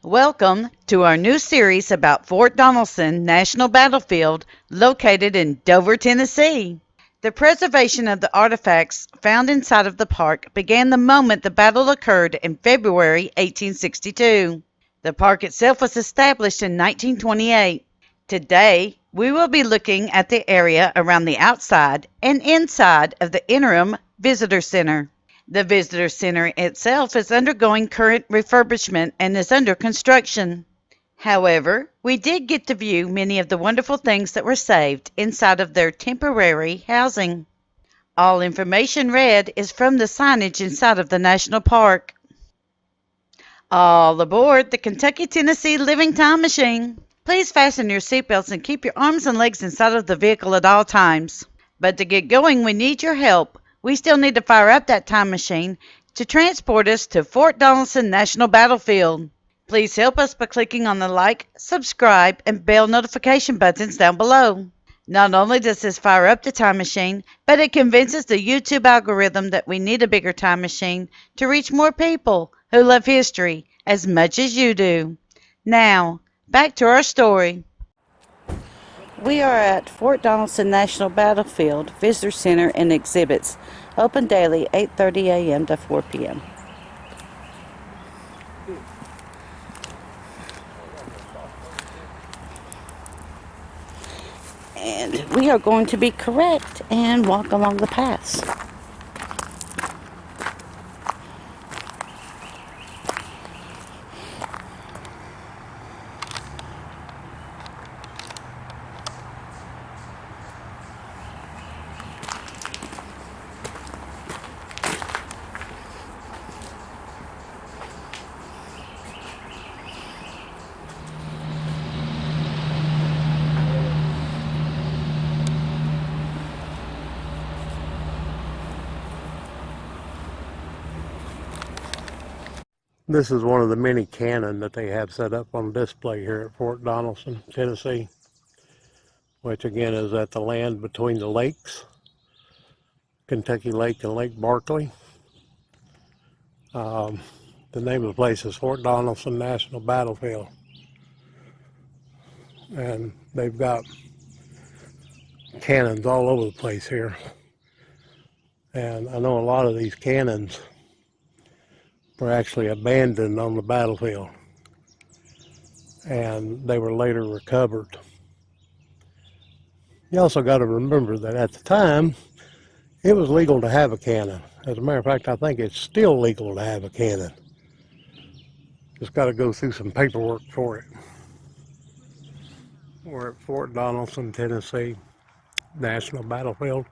Welcome to our new series about Fort Donelson National Battlefield located in Dover, Tennessee. The preservation of the artifacts found inside of the park began the moment the battle occurred in February 1862. The park itself was established in 1928. Today, we will be looking at the area around the outside and inside of the Interim Visitor Center. The Visitor Center itself is undergoing current refurbishment and is under construction. However, we did get to view many of the wonderful things that were saved inside of their temporary housing. All information read is from the signage inside of the National Park. All aboard the Kentucky-Tennessee Living Time Machine. Please fasten your seatbelts and keep your arms and legs inside of the vehicle at all times. But to get going, we need your help. We still need to fire up that time machine to transport us to Fort Donelson National Battlefield. Please help us by clicking on the like, subscribe, and bell notification buttons down below. Not only does this fire up the time machine, but it convinces the YouTube algorithm that we need a bigger time machine to reach more people who love history as much as you do. Now, back to our story. We are at Fort Donelson National Battlefield, Visitor Center and Exhibits, open daily 8:30 a.m. to 4 p.m. And we are going to be correct and walk along the paths. This is one of the many cannon that they have set up on display here at Fort Donelson, Tennessee, which again is at the land between the lakes, Kentucky Lake and Lake Barkley. The name of the place is Fort Donelson National Battlefield. And they've got cannons all over the place here. And I know a lot of these cannons were actually abandoned on the battlefield, and they were later recovered. You also got to remember that at the time, it was legal to have a cannon. As a matter of fact, I think it's still legal to have a cannon. Just got to go through some paperwork for it. We're at Fort Donelson, Tennessee National Battlefield,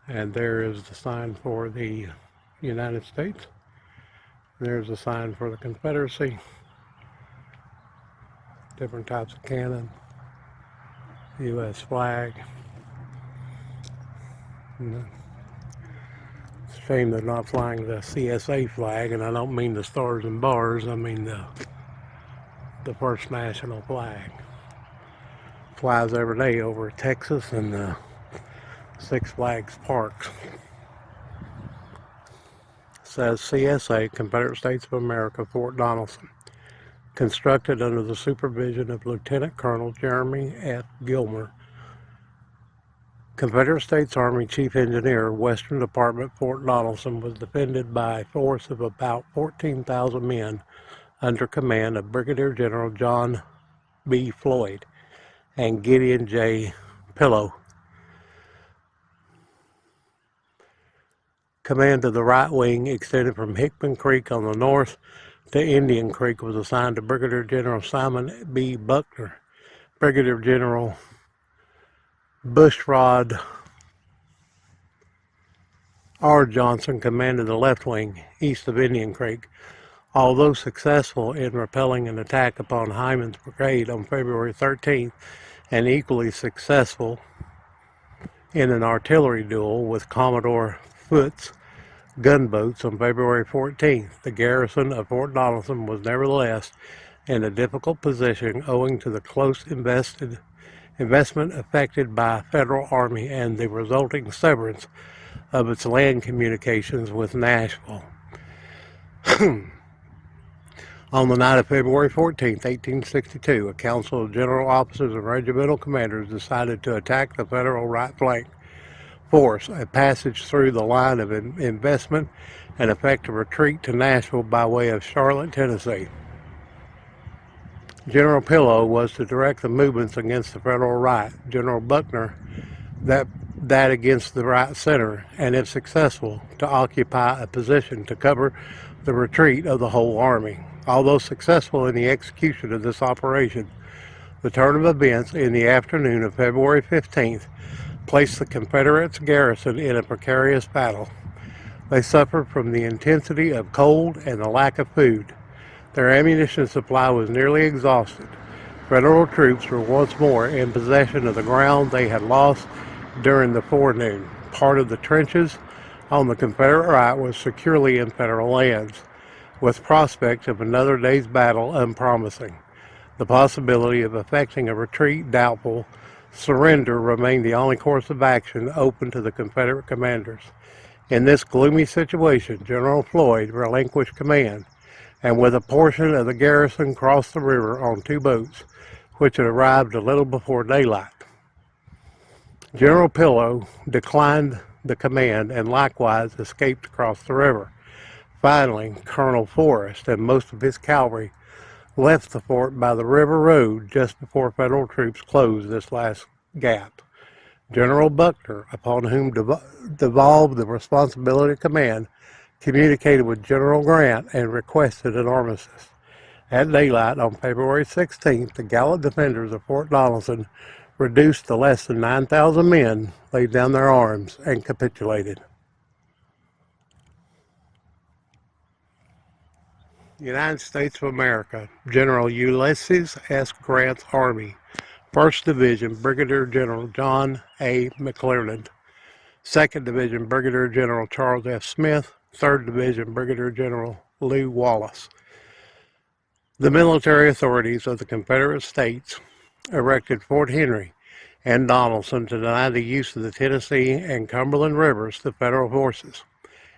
and there is the sign for the United States. There's a sign for the Confederacy. Different types of cannon. U.S. flag. It's a shame they're not flying the CSA flag, and I don't mean the stars and bars, I mean the first national flag. Flies every day over Texas and Six Flags parks. Says CSA, Confederate States of America, Fort Donelson, constructed under the supervision of Lieutenant Colonel Jeremy F. Gilmer, Confederate States Army Chief Engineer, Western Department, Fort Donelson, was defended by a force of about 14,000 men under command of Brigadier General John B. Floyd and Gideon J. Pillow. Command of the right wing extended from Hickman Creek on the north to Indian Creek was assigned to Brigadier General Simon B. Buckner. Brigadier General Bushrod R. Johnson commanded the left wing east of Indian Creek. Although successful in repelling an attack upon Hyman's brigade on February 13th and equally successful in an artillery duel with Commodore Foote's gunboats on February 14th. The garrison of Fort Donelson was nevertheless in a difficult position owing to the close investment effected by Federal Army and the resulting severance of its land communications with Nashville. On the night of February 14, 1862, a council of general officers and regimental commanders decided to attack the Federal right flank, force a passage through the line of investment, and effect a retreat to Nashville by way of Charlotte, Tennessee. General Pillow was to direct the movements against the Federal right, General Buckner that against the right center, and if successful, to occupy a position to cover the retreat of the whole army. Although successful in the execution of this operation, the turn of events in the afternoon of February 15th placed the Confederates garrison in a precarious battle. They suffered from the intensity of cold and the lack of food. Their ammunition supply was nearly exhausted. Federal troops were once more in possession of the ground they had lost during the forenoon. Part of the trenches on the Confederate right was securely in Federal lands, with prospect of another day's battle unpromising. The possibility of effecting a retreat doubtful. Surrender remained the only course of action open to the Confederate commanders. In this gloomy situation, General Floyd relinquished command, and with a portion of the garrison crossed the river on 2 boats, which had arrived a little before daylight. General Pillow declined the command and likewise escaped across the river. Finally, Colonel Forrest and most of his cavalry left the fort by the river road just before Federal troops closed this last gap. General Buckner, upon whom devolved the responsibility of command, communicated with General Grant and requested an armistice. At daylight on February 16th, the gallant defenders of Fort Donelson, reduced to less than 9,000 men, laid down their arms and capitulated. United States of America, General Ulysses S. Grant's Army, 1st Division, Brigadier General John A. McClernand, 2nd Division, Brigadier General Charles F. Smith, 3rd Division, Brigadier General Lew Wallace. The military authorities of the Confederate States erected Fort Henry and Donelson to deny the use of the Tennessee and Cumberland rivers to Federal forces,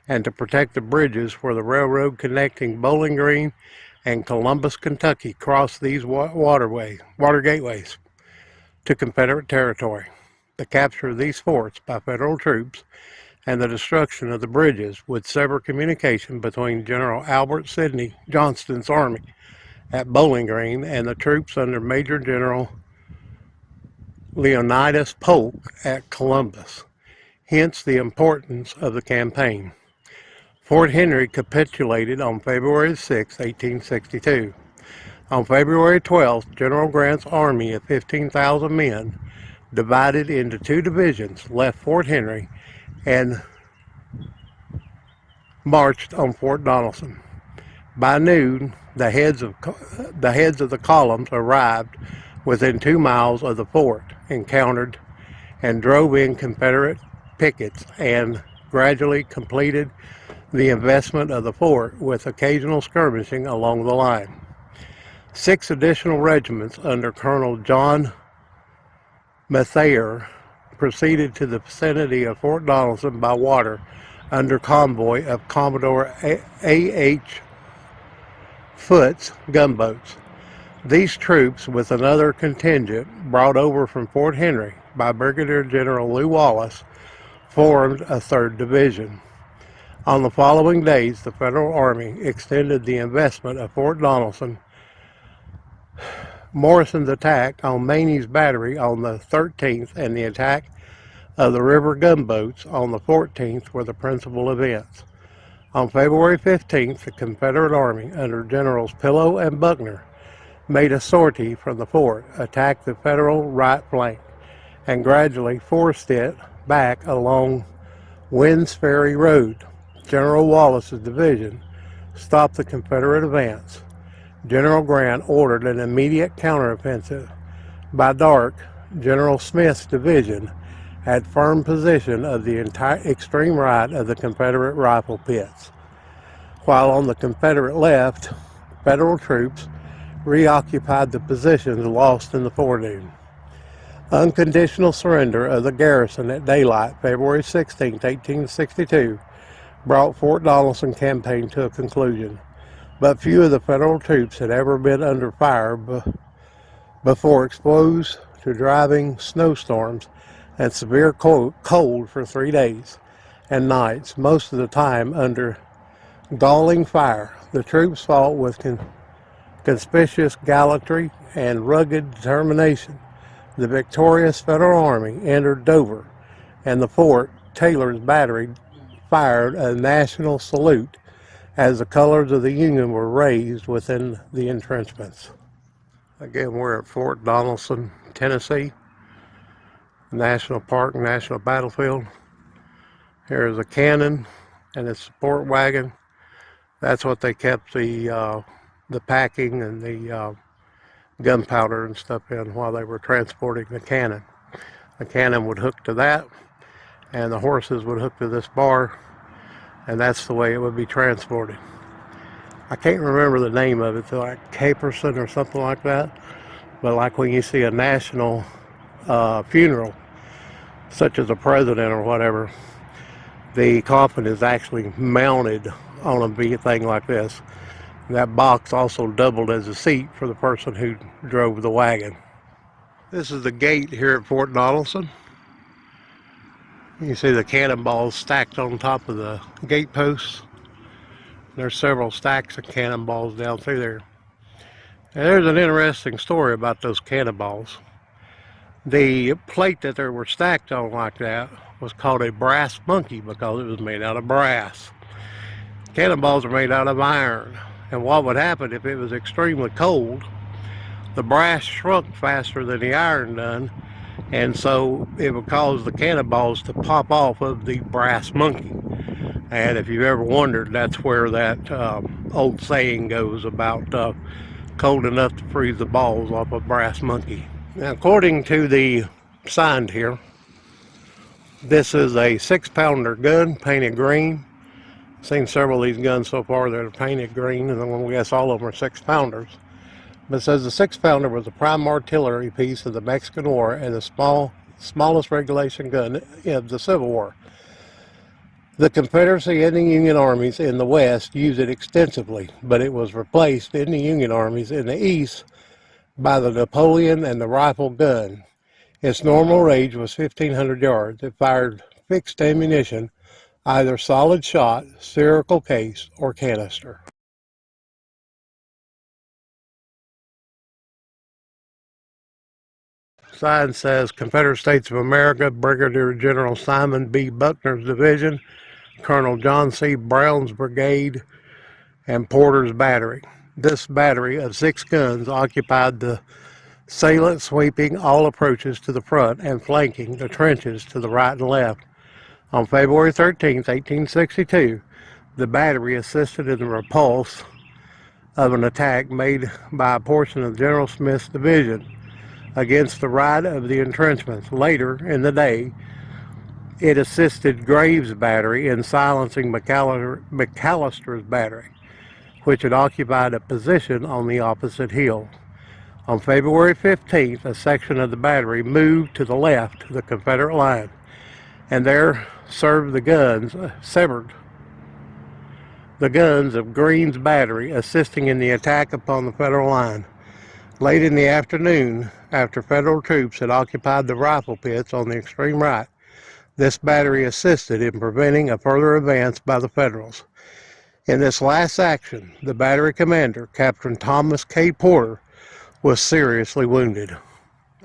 and to protect the bridges where the railroad connecting Bowling Green and Columbus, Kentucky crossed these water gateways to Confederate territory. The capture of these forts by Federal troops and the destruction of the bridges would sever communication between General Albert Sidney Johnston's army at Bowling Green and the troops under Major General Leonidas Polk at Columbus, hence the importance of the campaign. Fort Henry capitulated on February 6, 1862. On February 12th, General Grant's army of 15,000 men, divided into 2 divisions, left Fort Henry and marched on Fort Donelson. By noon, the heads of the columns arrived within 2 miles of the fort, encountered and drove in Confederate pickets, and gradually completed the investment of the fort with occasional skirmishing along the line. 6 additional regiments under Colonel John Mather proceeded to the vicinity of Fort Donelson by water under convoy of Commodore A.H. Foote's gunboats. These troops, with another contingent brought over from Fort Henry by Brigadier General Lew Wallace, formed a 3rd Division. On the following days, the Federal Army extended the investment of Fort Donelson. Morrison's attack on Maney's battery on the 13th and the attack of the river gunboats on the 14th were the principal events. On February 15th, the Confederate Army under Generals Pillow and Buckner made a sortie from the fort, attacked the Federal right flank, and gradually forced it back along Wynn's Ferry Road. General Wallace's division stopped the Confederate advance. General Grant ordered an immediate counteroffensive. By dark, General Smith's division had firm position of the entire extreme right of the Confederate rifle pits, while on the Confederate left, Federal troops reoccupied the positions lost in the forenoon. Unconditional surrender of the garrison at daylight, February 16, 1862, brought Fort Donelson campaign to a conclusion. but few of the federal troops had ever been under fire before exposed to driving snowstorms and severe cold for 3 days and nights, most of the time under galling fire. The troops fought with conspicuous gallantry and rugged determination. The victorious Federal Army entered Dover, and the Fort Taylor's battery fired a national salute as the colors of the Union were raised within the entrenchments. Again, we're at Fort Donelson, Tennessee, National Park, National Battlefield. Here is a cannon and its support wagon. That's what they kept the packing and the gunpowder and stuff in while they were transporting the cannon. The cannon would hook to that, and the horses would hook to this bar, and that's the way it would be transported. I can't remember the name of it, it's like Caperson or something like that, but like when you see a national funeral, such as a president or whatever, the coffin is actually mounted on a big thing like this. That box also doubled as a seat for the person who drove the wagon. This is the gate here at Fort Donelson. You see the cannonballs stacked on top of the gate posts. There's several stacks of cannonballs down through there. And there's an interesting story about those cannonballs. The plate that they were stacked on like that was called a brass monkey because it was made out of brass. Cannonballs are made out of iron. And what would happen if it was extremely cold, the brass shrunk faster than the iron done, and so it would cause the cannonballs to pop off of the brass monkey. And if you've ever wondered, that's where that old saying goes about cold enough to freeze the balls off a brass monkey. Now, according to the sign here, this is a 6-pounder gun painted green. I've seen several of these guns so far that are painted green, and I'm going to guess all of them are 6-pounders. But it says the 6-pounder was the prime artillery piece of the Mexican War and the smallest regulation gun of the Civil War. The Confederacy and the Union armies in the West used it extensively, but it was replaced in the Union armies in the East by the Napoleon and the rifle gun. Its normal range was 1,500 yards. It fired fixed ammunition, either solid shot, spherical case, or canister. Sign says Confederate States of America, Brigadier General Simon B. Buckner's Division, Colonel John C. Brown's Brigade, and Porter's Battery. This battery of 6 guns occupied the salient, sweeping all approaches to the front and flanking the trenches to the right and left. On February 13, 1862, the battery assisted in the repulse of an attack made by a portion of General Smith's division against the right of the entrenchments. Later in the day, it assisted Graves' battery in silencing McAllister's battery, which had occupied a position on the opposite hill. On February 15th, a section of the battery moved to the left of the Confederate line, and there severed the guns of Green's battery, assisting in the attack upon the Federal line. Late in the afternoon, after Federal troops had occupied the rifle pits on the extreme right, this battery assisted in preventing a further advance by the Federals. In this last action, the battery commander, Captain Thomas K. Porter, was seriously wounded.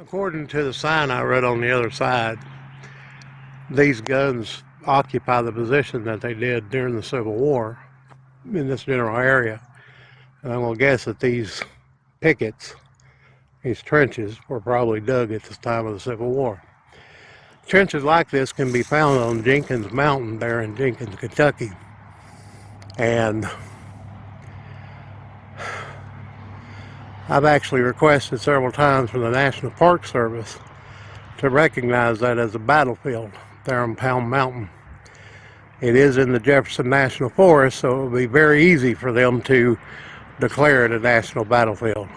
According to the sign I read on the other side, these guns occupy the position that they did during the Civil War in this general area. And I'm going to guess that these pickets, these trenches, were probably dug at this time of the Civil War. Trenches like this can be found on Jenkins Mountain there in Jenkins, Kentucky. And I've actually requested several times from the National Park Service to recognize that as a battlefield there on Pound Mountain. It is in the Jefferson National Forest, so it will be very easy for them to declare it a national battlefield.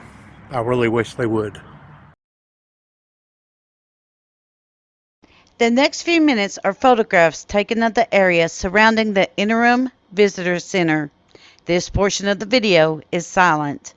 I really wish they would. The next few minutes are photographs taken of the area surrounding the Interim Visitor Center. This portion of the video is silent.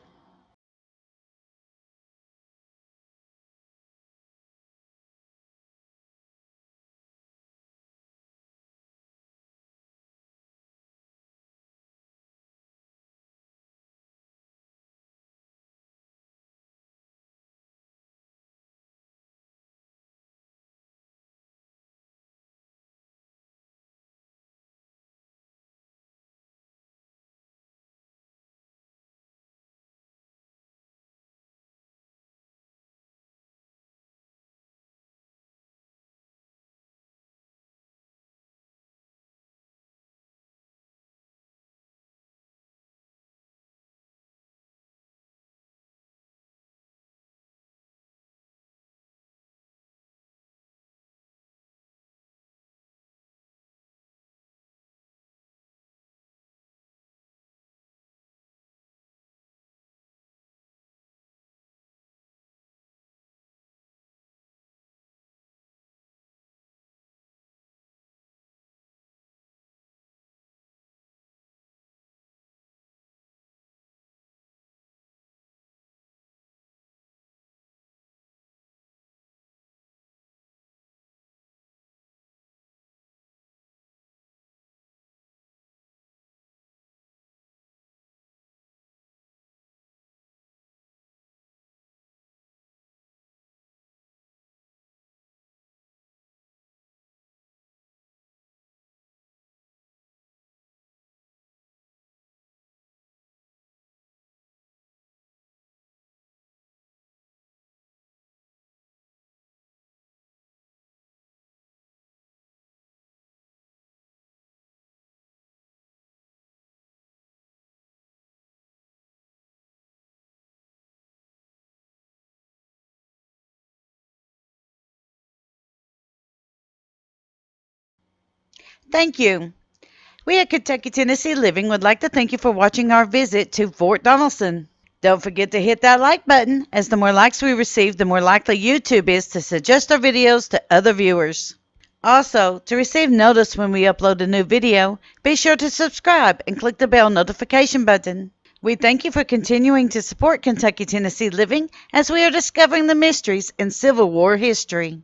Thank you. We at Kentucky, Tennessee Living would like to thank you for watching our visit to Fort Donelson. Don't forget to hit that like button, as the more likes we receive, the more likely YouTube is to suggest our videos to other viewers. Also, to receive notice when we upload a new video, be sure to subscribe and click the bell notification button. We thank you for continuing to support Kentucky, Tennessee Living as we are discovering the mysteries in Civil War history.